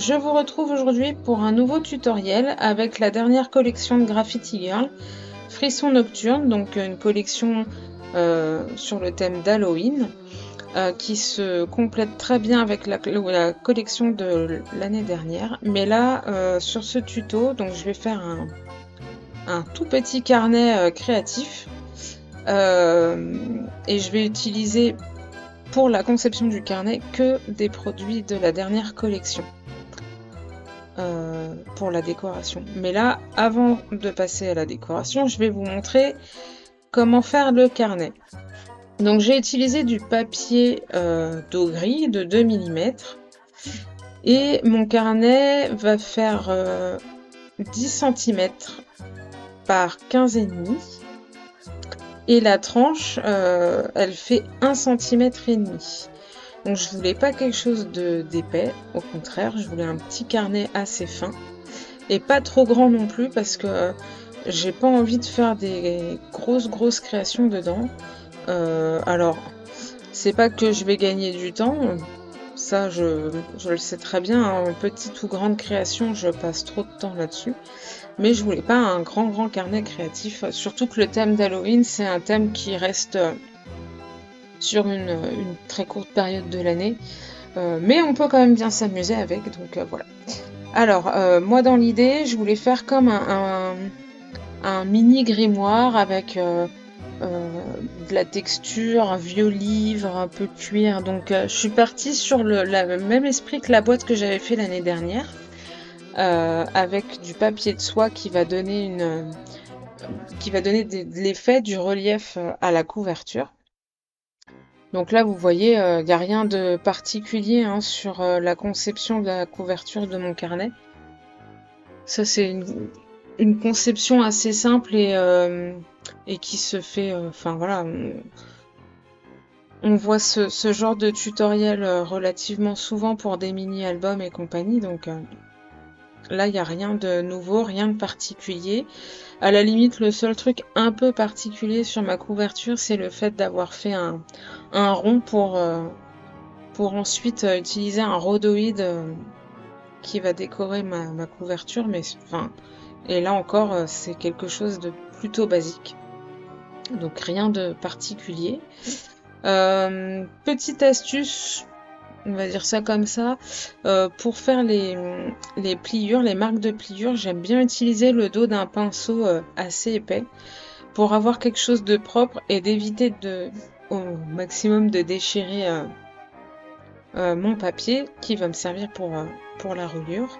je vous retrouve aujourd'hui pour un nouveau tutoriel avec la dernière collection de Graffiti Girl, Frisson Nocturne, donc une collection sur le thème d'Halloween, qui se complète très bien avec la collection de l'année dernière. Mais là, sur ce tuto, donc je vais faire un tout petit carnet créatif et je vais utiliser pour la conception du carnet que des produits de la dernière collection pour la décoration. Mais là, avant de passer à la décoration, je vais vous montrer comment faire le carnet. Donc j'ai utilisé du papier d'eau gris de 2 mm et mon carnet va faire 10 cm par 15,5 et la tranche elle fait 1 cm et demi. Donc je voulais pas quelque chose d'épais, au contraire, je voulais un petit carnet assez fin et pas trop grand non plus parce que j'ai pas envie de faire des grosses créations dedans. Alors c'est pas que je vais gagner du temps, ça je le sais très bien, en petite ou grande création je passe trop de temps là-dessus, mais je voulais pas un grand carnet créatif, surtout que le thème d'Halloween c'est un thème qui reste sur une très courte période de l'année, mais on peut quand même bien s'amuser avec, donc voilà. Alors moi dans l'idée je voulais faire comme un mini grimoire avec de la texture, un vieux livre, un peu cuir. Donc je suis partie sur le même esprit que la boîte que j'avais fait l'année dernière, avec du papier de soie qui va donner de l'effet, du relief à la couverture. Donc là vous voyez, il n'y a rien de particulier hein, sur la conception de la couverture de mon carnet. Ça c'est une conception assez simple et qui se fait, enfin voilà, on voit ce genre de tutoriel relativement souvent pour des mini-albums et compagnie, donc là il n'y a rien de nouveau, rien de particulier. À la limite, le seul truc un peu particulier sur ma couverture, c'est le fait d'avoir fait un rond pour ensuite utiliser un rhodoïde qui va décorer ma couverture, mais enfin, et là encore, c'est quelque chose de plutôt basique. Donc rien de particulier. Petite astuce, on va dire ça comme ça, pour faire les pliures, les marques de pliure, j'aime bien utiliser le dos d'un pinceau assez épais pour avoir quelque chose de propre et d'éviter au maximum de déchirer mon papier qui va me servir pour la reliure.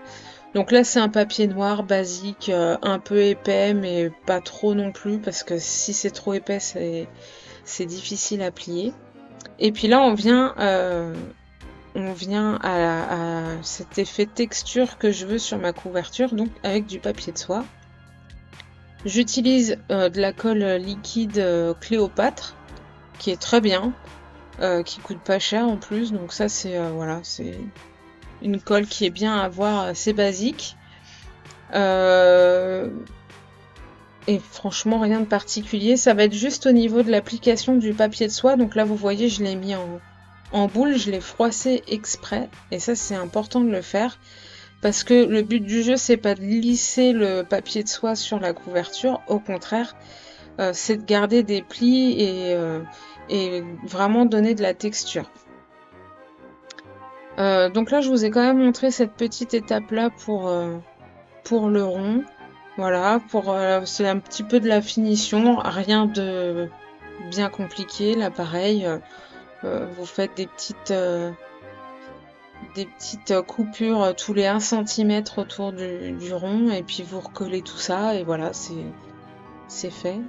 Donc là c'est un papier noir basique, un peu épais mais pas trop non plus parce que si c'est trop épais c'est difficile à plier. Et puis là on vient à cet effet texture que je veux sur ma couverture, donc avec du papier de soie. J'utilise de la colle liquide Cléopâtre qui est très bien, qui coûte pas cher en plus, donc ça c'est voilà, c'est une colle qui est bien à avoir, assez basique. Et franchement rien de particulier, ça va être juste au niveau de l'application du papier de soie. Donc là vous voyez je l'ai mis en boule, je l'ai froissé exprès et ça c'est important de le faire parce que le but du jeu c'est pas de lisser le papier de soie sur la couverture, au contraire c'est de garder des plis et vraiment donner de la texture. Donc là je vous ai quand même montré cette petite étape là pour le rond. Voilà, c'est un petit peu de la finition, rien de bien compliqué. Là pareil, vous faites des petites coupures tous les 1 cm autour du rond et puis vous recollez tout ça et voilà, c'est fait.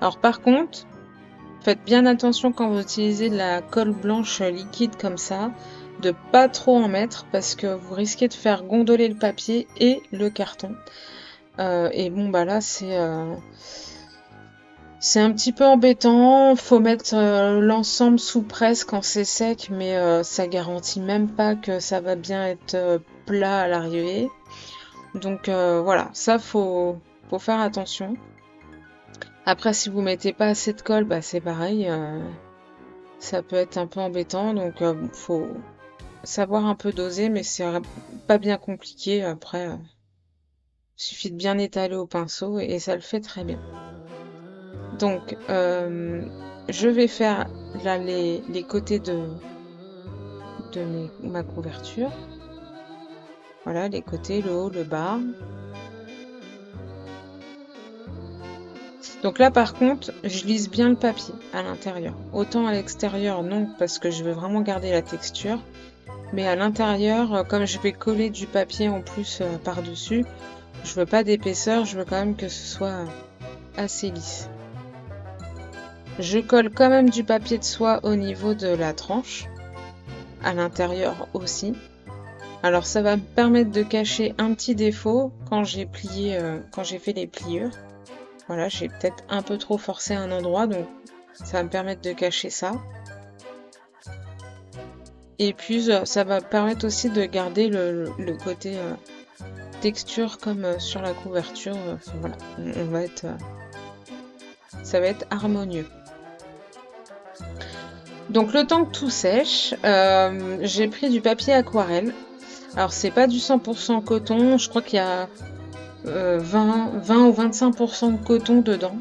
Alors par contre, faites bien attention quand vous utilisez de la colle blanche liquide comme ça, de pas trop en mettre parce que vous risquez de faire gondoler le papier et le carton. Et bon bah là c'est un petit peu embêtant, faut mettre l'ensemble sous presse quand c'est sec, mais ça garantit même pas que ça va bien être plat à l'arrivée. Donc voilà, ça faut faire attention. Après si vous mettez pas assez de colle, bah c'est pareil, ça peut être un peu embêtant, donc savoir un peu doser, mais c'est pas bien compliqué. Après, il suffit de bien étaler au pinceau et ça le fait très bien. Donc, je vais faire là les côtés de ma couverture. Voilà, les côtés, le haut, le bas. Donc là, par contre, je lisse bien le papier à l'intérieur. Autant à l'extérieur, non, parce que je veux vraiment garder la texture. Mais à l'intérieur, comme je vais coller du papier en plus par-dessus, je veux pas d'épaisseur, je veux quand même que ce soit assez lisse. Je colle quand même du papier de soie au niveau de la tranche, à l'intérieur aussi. Alors ça va me permettre de cacher un petit défaut quand j'ai plié, quand j'ai fait les pliures. Voilà, j'ai peut-être un peu trop forcé un endroit, donc ça va me permettre de cacher ça. Et puis ça va permettre aussi de garder le côté texture comme sur la couverture. Enfin, voilà, on va être, ça va être harmonieux. Donc le temps que tout sèche, j'ai pris du papier aquarelle. Alors c'est pas du 100% coton, je crois qu'il y a 20 ou 25% de coton dedans.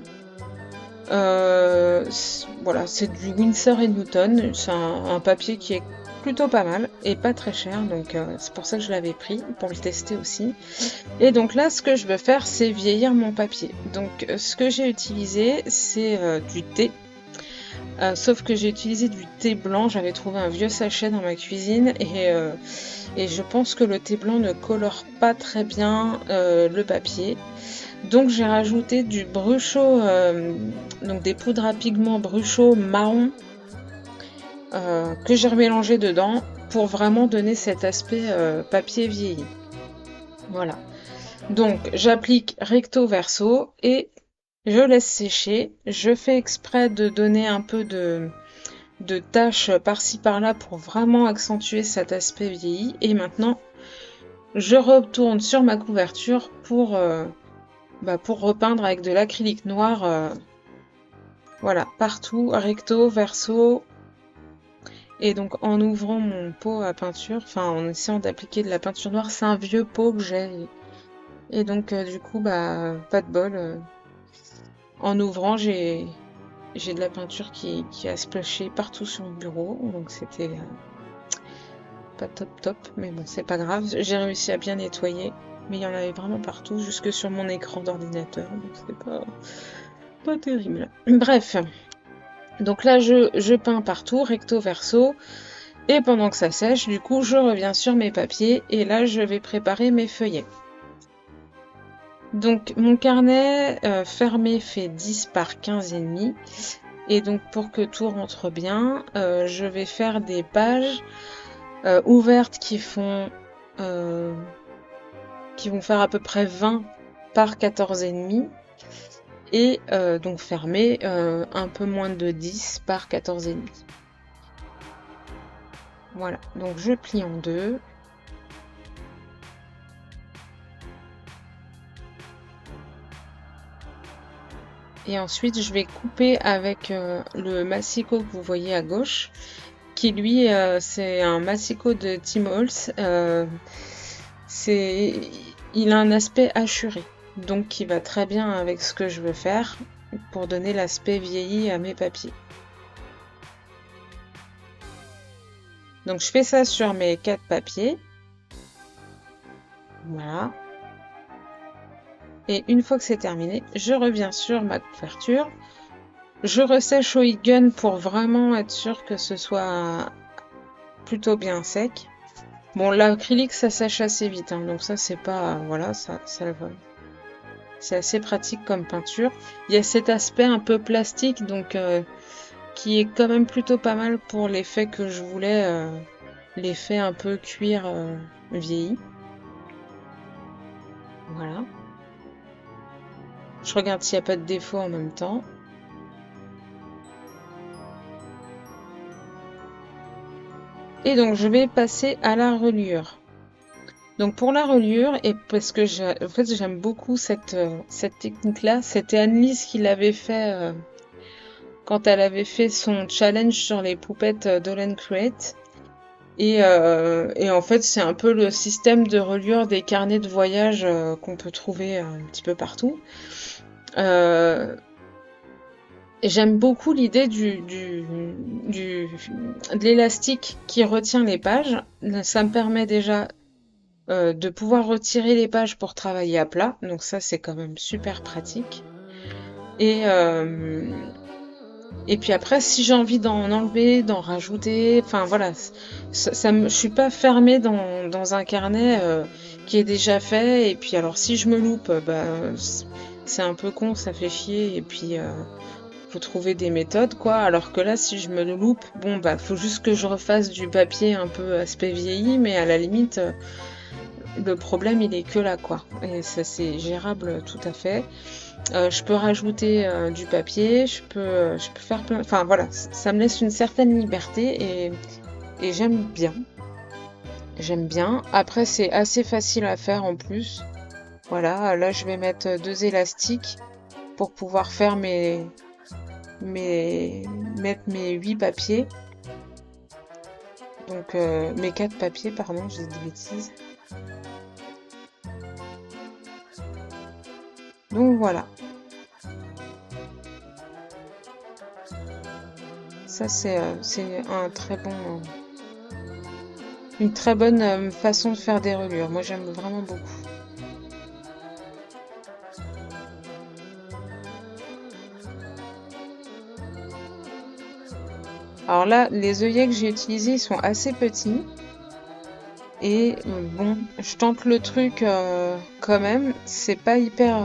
Voilà, c'est du Winsor & Newton, c'est un papier qui est plutôt pas mal et pas très cher, donc c'est pour ça que je l'avais pris, pour le tester aussi. Et donc là, ce que je veux faire, c'est vieillir mon papier. Donc ce que j'ai utilisé, c'est du thé. Sauf que j'ai utilisé du thé blanc, j'avais trouvé un vieux sachet dans ma cuisine et je pense que le thé blanc ne colore pas très bien le papier. Donc j'ai rajouté du Bruchot, donc des poudres à pigments Bruchot marron que j'ai remélangé dedans pour vraiment donner cet aspect papier vieilli. Voilà. Donc j'applique recto verso et je laisse sécher. Je fais exprès de donner un peu de taches par-ci par-là pour vraiment accentuer cet aspect vieilli. Et maintenant, je retourne sur ma couverture pour repeindre avec de l'acrylique noir. Voilà, partout, recto, verso. Et donc en ouvrant mon pot à peinture, enfin en essayant d'appliquer de la peinture noire, c'est un vieux pot que j'ai. Et donc du coup, pas de bol. En ouvrant, j'ai de la peinture qui a splashé partout sur le bureau. Donc c'était pas top, mais bon, c'est pas grave. J'ai réussi à bien nettoyer. Mais il y en avait vraiment partout, jusque sur mon écran d'ordinateur. Donc c'était pas terrible. Bref. Donc là, je peins partout, recto verso. Et pendant que ça sèche, du coup, je reviens sur mes papiers. Et là, je vais préparer mes feuillets. Donc, mon carnet fermé fait 10 par 15,5. Et donc, pour que tout rentre bien, je vais faire des pages ouvertes qui vont faire à peu près 20 par 14,5. Et donc fermé un peu moins de 10 par 14,5. Voilà, donc je plie en deux. Et ensuite, je vais couper avec le massicot que vous voyez à gauche, qui lui, c'est un massicot de Tim Holtz. Il a un aspect hachuré, donc qui va très bien avec ce que je veux faire pour donner l'aspect vieilli à mes papiers. Donc je fais ça sur mes 4 papiers. Voilà. Et une fois que c'est terminé, je reviens sur ma couverture. Je ressèche au heat gun pour vraiment être sûr que ce soit plutôt bien sec. Bon, l'acrylique ça sèche assez vite, hein, donc ça c'est pas... voilà, ça va. C'est assez pratique comme peinture. Il y a cet aspect un peu plastique, donc qui est quand même plutôt pas mal pour l'effet que je voulais, l'effet un peu cuir vieilli. Voilà. Je regarde s'il n'y a pas de défaut en même temps. Et donc je vais passer à la reliure. Donc pour la reliure, et parce que j'aime beaucoup cette technique-là, c'était Annelise qui l'avait fait quand elle avait fait son challenge sur les poupettes Doll & Create. Et en fait, c'est un peu le système de reliure des carnets de voyage qu'on peut trouver un petit peu partout. Euh, et j'aime beaucoup l'idée de l'élastique qui retient les pages. Ça me permet déjà de pouvoir retirer les pages pour travailler à plat. Donc ça, c'est quand même super pratique. Et, euh, et puis après, si j'ai envie d'en enlever, d'en rajouter, enfin voilà, je suis pas fermée dans un carnet qui est déjà fait. Et puis alors, si je me loupe, c'est un peu con, ça fait chier. Et puis, faut trouver des méthodes, quoi. Alors que là, si je me loupe, bon, bah, faut juste que je refasse du papier un peu aspect vieilli, mais à la limite, le problème, il est que là, quoi. Et ça, c'est gérable tout à fait. Je peux rajouter du papier, je peux faire plein. Enfin voilà, ça me laisse une certaine liberté et j'aime bien. J'aime bien. Après, c'est assez facile à faire en plus. Voilà, là, je vais mettre deux élastiques pour pouvoir faire mettre mes 8 papiers. Donc, mes 4 papiers, pardon, j'ai dit des bêtises. Donc voilà, ça c'est un très bon, une très bonne façon de faire des reliures. Moi j'aime vraiment beaucoup. Alors là, les œillets que j'ai utilisés ils sont assez petits. Et bon, je tente le truc quand même. C'est pas hyper.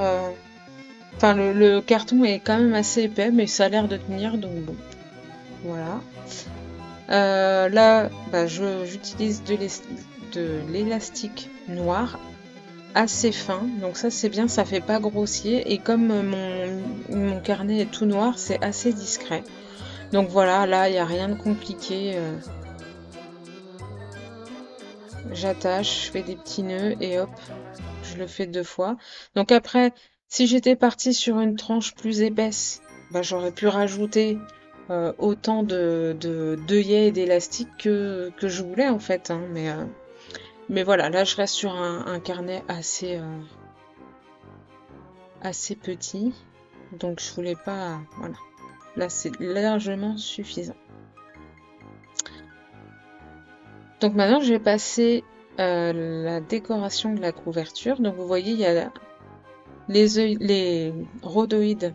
Enfin, le carton est quand même assez épais, mais ça a l'air de tenir, donc bon, voilà. Là, bah, j'utilise de l'élastique noir assez fin, donc ça c'est bien, ça fait pas grossier. Et comme mon carnet est tout noir, c'est assez discret. Donc voilà, là il n'y a rien de compliqué. J'attache, je fais des petits nœuds et hop, je le fais 2 fois. Donc après, si j'étais partie sur une tranche plus épaisse, bah, j'aurais pu rajouter autant d'œillets et d'élastique que je voulais en fait, hein. Mais voilà, là je reste sur un carnet assez petit. Donc je voulais pas. Voilà. Là c'est largement suffisant. Donc maintenant je vais passer la décoration de la couverture. Donc vous voyez, il y a les rhodoïdes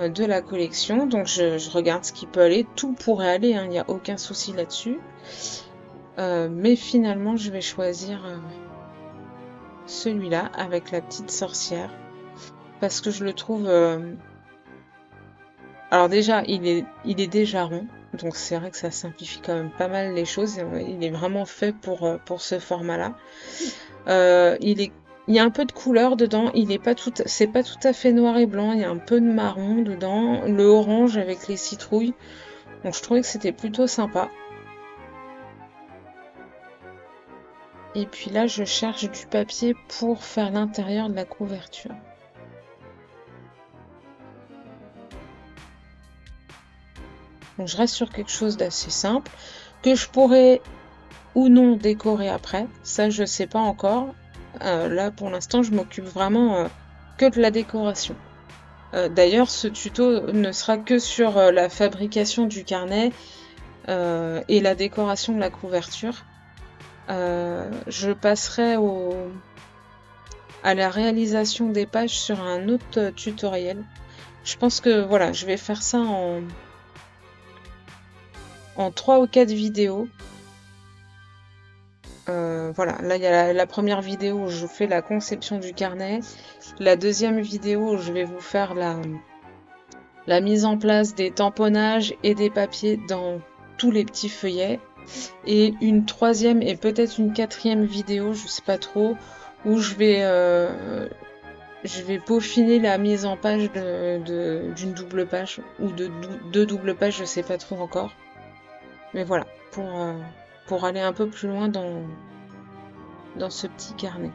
de la collection. Donc je regarde ce qui peut aller. Tout pourrait aller, hein, il n'y a aucun souci là-dessus. Mais finalement, je vais choisir celui-là avec la petite sorcière. Parce que je le trouve... Alors déjà, il est déjà rond. Donc c'est vrai que ça simplifie quand même pas mal les choses. Il est vraiment fait pour ce format-là. Il est, il y a un peu de couleur dedans. C'est pas tout à fait noir et blanc. Il y a un peu de marron dedans. Le orange avec les citrouilles. Donc je trouvais que c'était plutôt sympa. Et puis là, je cherche du papier pour faire l'intérieur de la couverture. Donc je reste sur quelque chose d'assez simple que je pourrais ou non décorer après. Ça, je sais pas encore. Là, pour l'instant, je m'occupe vraiment que de la décoration. D'ailleurs, ce tuto ne sera que sur la fabrication du carnet et la décoration de la couverture. Je passerai à la réalisation des pages sur un autre tutoriel. Je pense que voilà, je vais faire ça en 3 ou 4 vidéos. Voilà, là il y a la première vidéo où je fais la conception du carnet. La deuxième vidéo où je vais vous faire la mise en place des tamponnages et des papiers dans tous les petits feuillets. Et une troisième et peut-être une quatrième vidéo, je sais pas trop, où je vais peaufiner la mise en page d'une double page ou de deux doubles pages, je sais pas trop encore. Mais voilà, pour aller un peu plus loin dans ce petit carnet.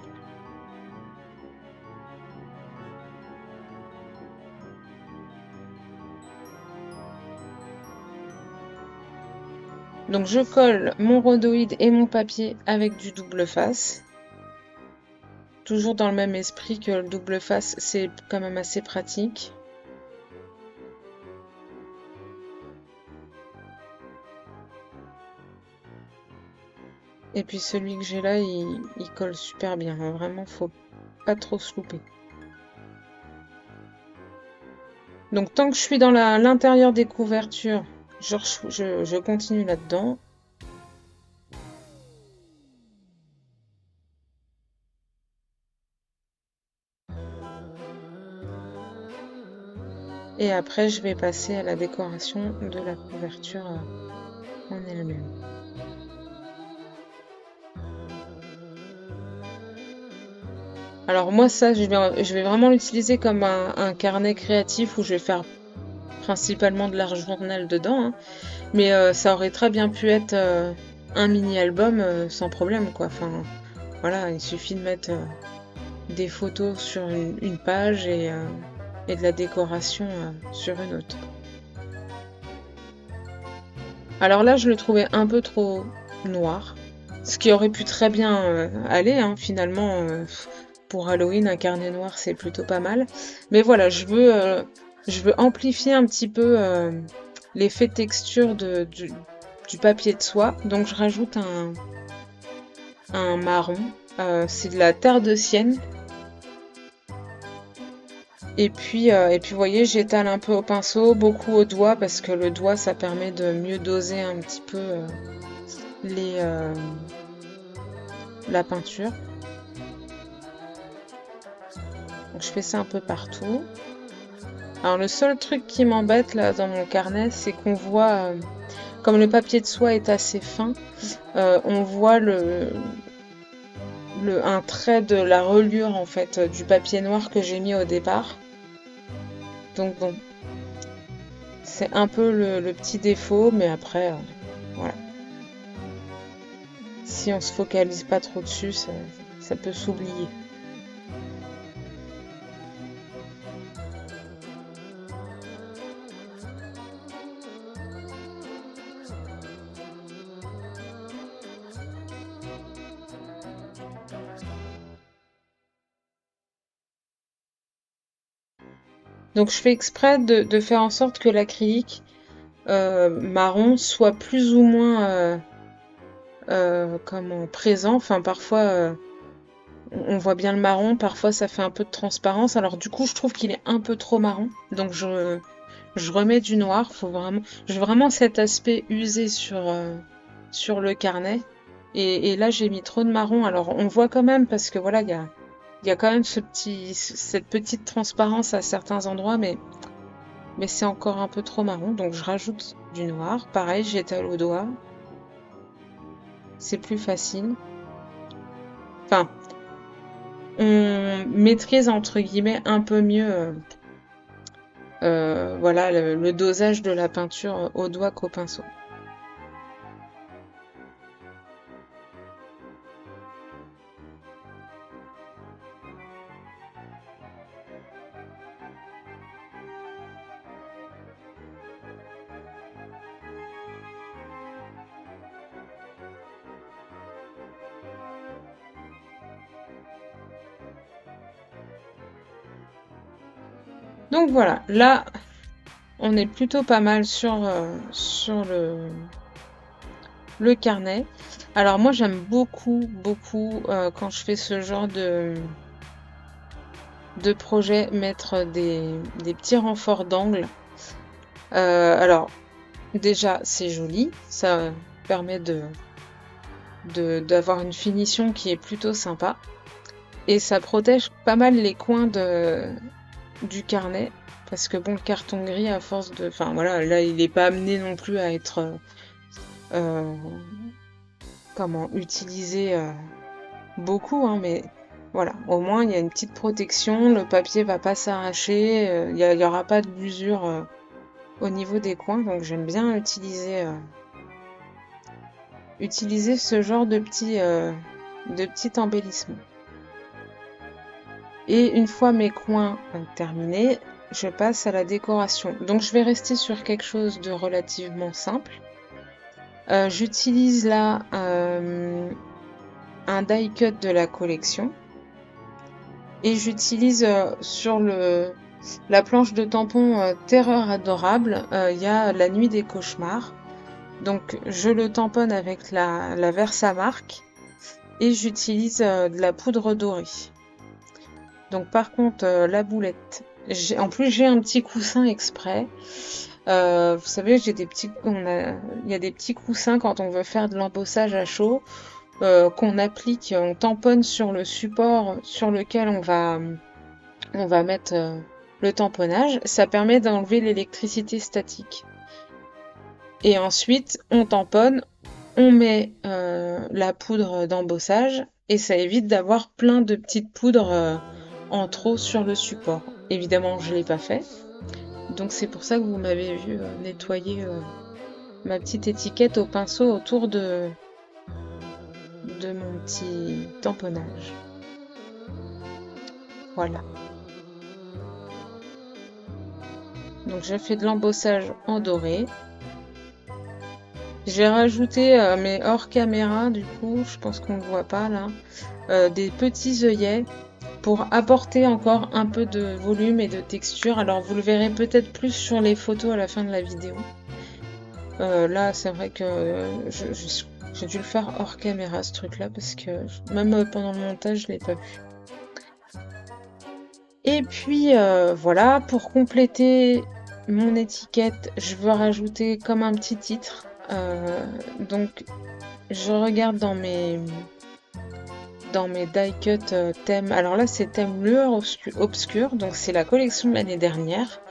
Donc je colle mon rhodoïde et mon papier avec du double face. Toujours dans le même esprit que le double face, c'est quand même assez pratique. Et puis celui que j'ai là, il colle super bien. Hein. Vraiment, faut pas trop se louper. Donc tant que je suis dans l'intérieur des couvertures, je continue là-dedans. Et après, je vais passer à la décoration de la couverture en elle-même. Alors moi, ça, je vais vraiment l'utiliser comme un carnet créatif où je vais faire principalement de l'art journal dedans. Hein. Mais ça aurait très bien pu être un mini-album sans problème, quoi. Enfin, voilà, il suffit de mettre des photos sur une page et de la décoration sur une autre. Alors là, je le trouvais un peu trop noir, ce qui aurait pu très bien aller, hein, finalement. Pour Halloween, un carnet noir, c'est plutôt pas mal. Mais voilà, je veux amplifier un petit peu l'effet texture du papier de soie. Donc je rajoute un marron. C'est de la terre de Sienne. Et puis vous voyez, j'étale un peu au pinceau, beaucoup au doigt, parce que le doigt, ça permet de mieux doser un petit peu la peinture. Donc je fais ça un peu partout. Alors le seul truc qui m'embête là dans mon carnet, c'est qu'on voit, comme le papier de soie est assez fin, on voit un trait de la reliure en fait du papier noir que j'ai mis au départ. Donc bon, c'est un peu le petit défaut, mais après, voilà. Si on se focalise pas trop dessus, ça peut s'oublier. Donc je fais exprès de faire en sorte que l'acrylique marron soit plus ou moins présent. Enfin parfois on voit bien le marron, parfois ça fait un peu de transparence. Alors du coup je trouve qu'il est un peu trop marron. Donc je remets du noir. J'ai vraiment cet aspect usé sur le carnet. Et là j'ai mis trop de marron. Alors on voit quand même parce que voilà, il y a quand même cette petite transparence à certains endroits, mais c'est encore un peu trop marron, donc je rajoute du noir. Pareil, j'étale au doigt. C'est plus facile. Enfin, on maîtrise entre guillemets un peu mieux voilà, le dosage de la peinture au doigt qu'au pinceau. Donc voilà, là, on est plutôt pas mal sur le carnet. Alors moi, j'aime beaucoup quand je fais ce genre de projet, mettre des petits renforts d'angle. Alors, déjà, c'est joli, ça permet d'avoir une finition qui est plutôt sympa. Et ça protège pas mal les coins du carnet. Parce que bon, le carton gris, à force de... Enfin voilà, là, il n'est pas amené non plus à être... utilisé beaucoup, hein, mais voilà, au moins il y a une petite protection, le papier va pas s'arracher, il y aura pas d'usure au niveau des coins, donc j'aime bien utiliser ce genre de petit embellissement. Et une fois mes coins terminés, je passe à la décoration. Donc je vais rester sur quelque chose de relativement simple. J'utilise là un die cut de la collection et j'utilise sur la planche de tampon Terreur Adorable, il y a La Nuit des Cauchemars. Donc je le tamponne avec la Versamark et j'utilise de la poudre dorée. Donc par contre la boulette, en plus j'ai un petit coussin exprès. Vous savez, il y a des petits coussins quand on veut faire de l'embossage à chaud, qu'on applique, on tamponne sur le support sur lequel on va mettre le tamponnage. Ça permet d'enlever l'électricité statique. Et ensuite, on tamponne, on met la poudre d'embossage et ça évite d'avoir plein de petites poudres en trop sur le support. Évidemment, je ne l'ai pas fait. Donc c'est pour ça que vous m'avez vu nettoyer ma petite étiquette au pinceau autour de mon petit tamponnage. Voilà. Donc j'ai fait de l'embossage en doré. J'ai rajouté, mais hors caméra, du coup, je pense qu'on ne le voit pas là, des petits œillets pour apporter encore un peu de volume et de texture. Alors vous le verrez peut-être plus sur les photos à la fin de la vidéo. Là, c'est vrai que j'ai dû le faire hors caméra ce truc-là parce que même pendant le montage, je l'ai pas vu. Et puis voilà, pour compléter mon étiquette, je veux rajouter comme un petit titre. Donc je regarde dans mes die cut thèmes. Alors là, c'est thème lueur obscure, donc c'est la collection de l'année dernière.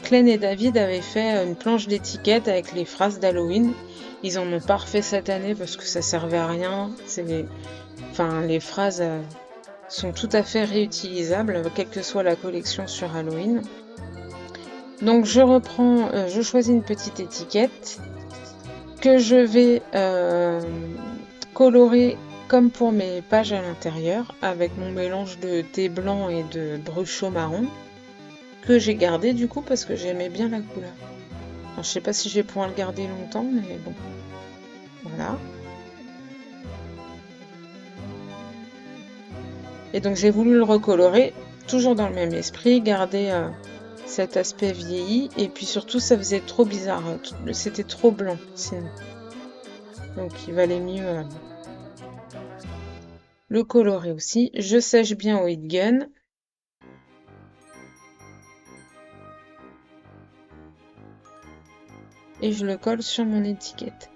Klein et David avaient fait une planche d'étiquette avec les phrases d'Halloween. Ils en ont pas refait cette année parce que ça servait à rien. Les phrases sont tout à fait réutilisables, quelle que soit la collection sur Halloween. Donc je choisis une petite étiquette que je vais colorer comme pour mes pages à l'intérieur avec mon mélange de thé blanc et de bruchot marron que j'ai gardé du coup parce que j'aimais bien la couleur. Alors, je sais pas si je vais pouvoir le garder longtemps, mais bon. Voilà. Et donc j'ai voulu le recolorer, toujours dans le même esprit, garder cet aspect vieilli, et puis surtout ça faisait trop bizarre, c'était trop blanc sinon. Donc il valait mieux le colorer aussi. Je sèche bien au heat gun. Et je le colle sur mon étiquette.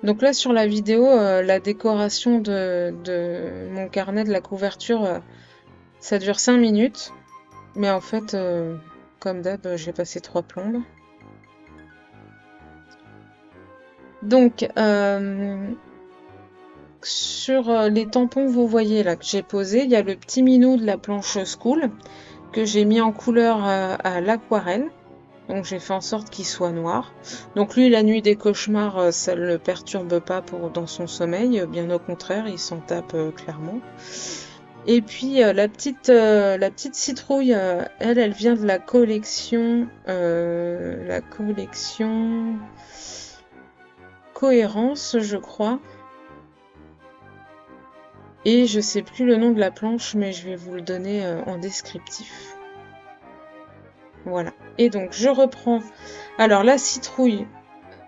Donc là sur la vidéo, la décoration de mon carnet de la couverture, ça dure 5 minutes. Mais en fait, comme d'hab, j'ai passé 3 plombes. Donc, sur les tampons que vous voyez là que j'ai posés, il y a le petit minou de la planche School que j'ai mis en couleur à l'aquarelle. Donc j'ai fait en sorte qu'il soit noir. Donc lui, la nuit des cauchemars, ça ne le perturbe pas dans son sommeil. Bien au contraire, il s'en tape clairement. Et puis la petite citrouille, elle vient de la collection Cohérence, je crois. Et je sais plus le nom de la planche, mais je vais vous le donner en descriptif. Voilà. Et donc je reprends. Alors la citrouille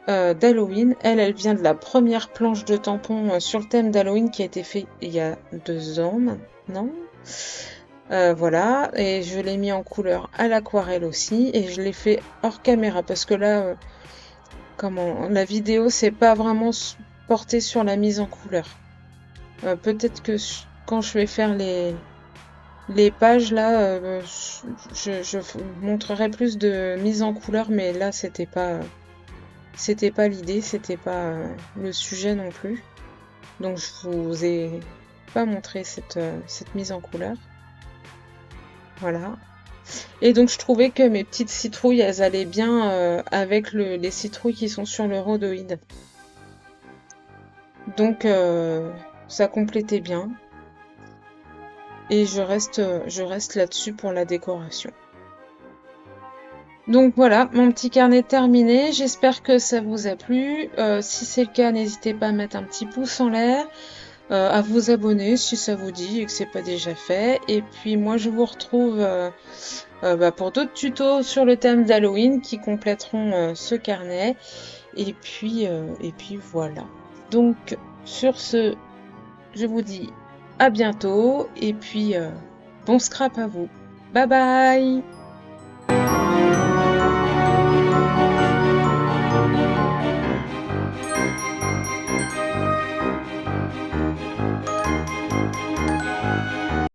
d'Halloween, elle vient de la première planche de tampon sur le thème d'Halloween qui a été fait il y a 2 ans maintenant. Voilà, et je l'ai mis en couleur à l'aquarelle aussi, et je l'ai fait hors caméra parce que là, la vidéo c'est pas vraiment portée sur la mise en couleur. Peut-être que quand je vais faire les pages là, je montrerai plus de mise en couleur, mais là c'était pas l'idée, c'était pas le sujet non plus. Donc je vous ai pas montré cette mise en couleur. Voilà. Et donc je trouvais que mes petites citrouilles, elles allaient bien avec les citrouilles qui sont sur le rhodoïde. Donc ça complétait bien. Et je reste là-dessus pour la décoration. Donc voilà, mon petit carnet terminé. J'espère que ça vous a plu. Si c'est le cas, n'hésitez pas à mettre un petit pouce en l'air, à vous abonner si ça vous dit et que c'est pas déjà fait. Et puis moi, je vous retrouve pour d'autres tutos sur le thème d'Halloween qui compléteront ce carnet. Et puis voilà. Donc sur ce, je vous dis à bientôt et puis bon scrap à vous. Bye bye!